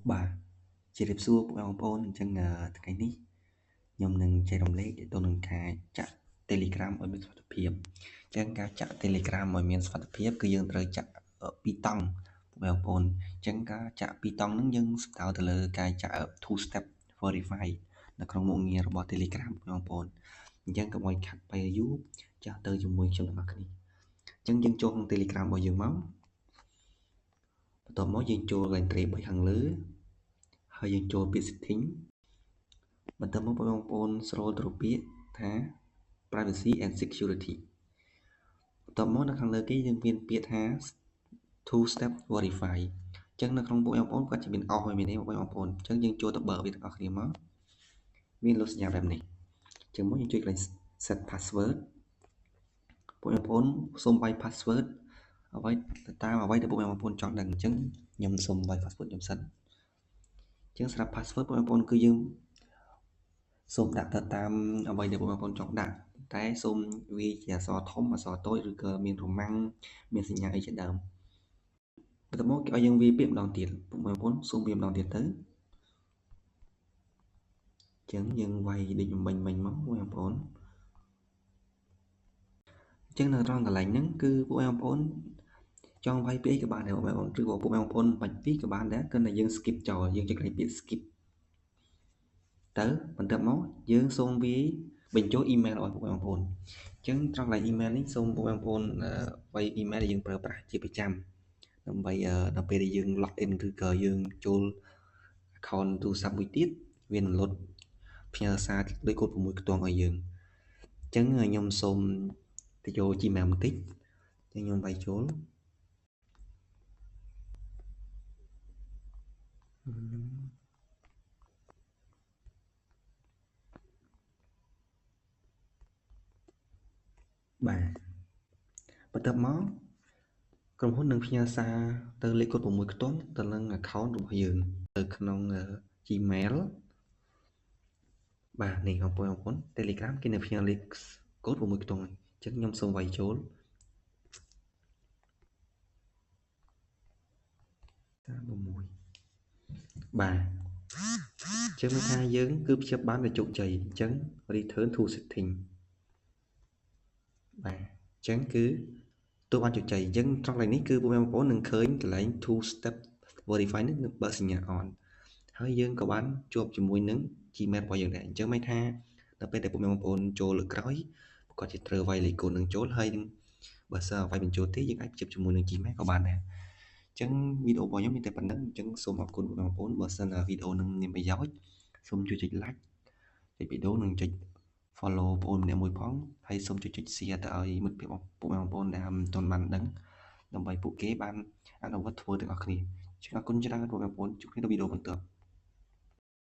បាទជារៀបសួរបងប្អូនអញ្ចឹងថ្ងៃនេះខ្ញុំនឹងចែករំលែកទៅនឹងការចាក់ Telegram ឲ្យមានសុវត្ថិភាពអញ្ចឹងការចាក់ Telegram ឲ្យមានសុវត្ថិភាពគឺយើងត្រូវចាក់ពីរតង់បងប្អូនអញ្ចឹងការចាក់ពីរតង់ហ្នឹងយើងស្ដៅទៅលើការចាក់ two step verify នៅក្នុងមុខងាររបស់ Telegram បងប្អូនអញ្ចឹងកុំឲ្យខាត់ពេលយូរចាស់ទៅជាមួយខ្ញុំទាំងអស់គ្នាអញ្ចឹងយើងចូលក្នុង Telegram របស់យើងមកបន្ទាប់មកយើងចូលលេខ3ខាងលើហើយយើងចូលពាក្យ setting បន្ទាប់មកបងប្អូន scroll ទៅពាក្យថា privacy and security បន្ទាប់មកនៅខាងលើគេយើងមានពាក្យថា two step verify អញ្ចឹងនៅក្នុងពួកបងប្អូនគាត់จะមាន off ហើយមានទេបងប្អូនអញ្ចឹងយើងចូលទៅបើកវាទាំងអស់គ្នាមកមានលុបសញ្ញាបែបនេះអញ្ចឹងមកយើងចុចកន្លែង set password ពួកបងប្អូនសូមបាយ password អ្វីទៅតាមអ្វីដែលពួកបងប្អូនចង់ដឹងអញ្ចឹងខ្ញុំសូមបាយ password ខ្ញុំសិនអញ្ចឹងសម្រាប់ password បងប្អូនគឺយើងសូមដាក់ទៅតាមអ្វីដែលបងប្អូនចង់ដាក់តែសូមវាជាអក្សរធំអក្សរតូចឬក៏មានរម៉ាំងមានសញ្ញាអីជាដើមបន្ទាប់មកគេឲ្យយើងវាពាក្យម្ដងទៀតបងប្អូនសូមវាម្ដងទៀតទៅអញ្ចឹងយើងវាយដូចមិញមកបងប្អូនអញ្ចឹងនៅត្រង់កន្លែងហ្នឹងគឺពួកបងប្អូនចង់វាយពាក្យក៏បានដែរបងប្អូនឬក៏ពួកបងប្អូនបាច់ពីក៏បានដែរគ្រាន់តែយើង skip ចោលយើងចុចកន្លែងពាក្យ skip ទៅបន្ទាប់មកយើងសូមវាបញ្ចូល email របស់ពួកបងប្អូនអញ្ចឹងត្រង់កន្លែង email នេះសូមពួកបងប្អូនវាយ email ដែលយើងប្រើប្រាស់ជាប្រចាំដើម្បីដល់ពេលដែលយើង log in ឬក៏យើងចូល account ទូរស័ព្ទមួយទៀតវានឹងលុតផ្ញើសារដូចកូដ6ខ្ទង់ឲ្យយើងអញ្ចឹងខ្ញុំសូមទៅយក Gmail បន្តិចខ្ញុំវាយចូលបាទបន្ទាប់មកក្រុមហ៊ុននឹងផ្ញើសារទៅលេខកូដ6ខ្ទង់ទៅនឹង account របស់យើងទៅក្នុង Gmail បាទនេះបងប្អូន Telegram គេនឹងផ្ញើលេខកូដ6ខ្ទង់អញ្ចឹងខ្ញុំសូមវាយចូល36បាទអញ្ចឹងមានថាយើងគឺភ្ជាប់បានដោយជោគជ័យអញ្ចឹង return to setting បាទអញ្ចឹងគឺទោះបានជោគជ័យអញ្ចឹងត្រង់កន្លែងនេះគឺបងប្អូននឹងឃើញកន្លែង two step verify នេះនឹងបើកសញ្ញា on ហើយយើងក៏បានជាប់ជាមួយនឹង Gmail របស់យើងដែរអញ្ចឹងមានថាដល់ពេលដែលបងប្អូនចូលលើក្រោយគាត់ជាត្រូវវាយលេខកូដនឹងចូលហើយនឹងបើសិនវាយបញ្ចូលទេយើងអាចភ្ជាប់ជាមួយនឹង Gmail ក៏បានដែរអញ្ចឹងវីដេអូរបស់ខ្ញុំមានតែប៉ុណ្្នឹងអញ្ចឹងសូមអរគុណបងប្អូនបើសិនវីដេអូនឹងមានប្រយោជន៍សូមជួយចុច like ចុចវីដេអូនិងចុច follow បងប្អូនម្នាក់មួយផងហើយសូមជួយចុច share ទៅឲ្យមិត្តភក្តិពួកបងប្អូនដែលមិនទាន់បានដឹងដើម្បីពួកគេបានអនុវត្តធ្វើទាំងអស់គ្នាអរគុណច្រើនបងប្អូនជួបគ្នានៅវីដេអូបន្ទាប់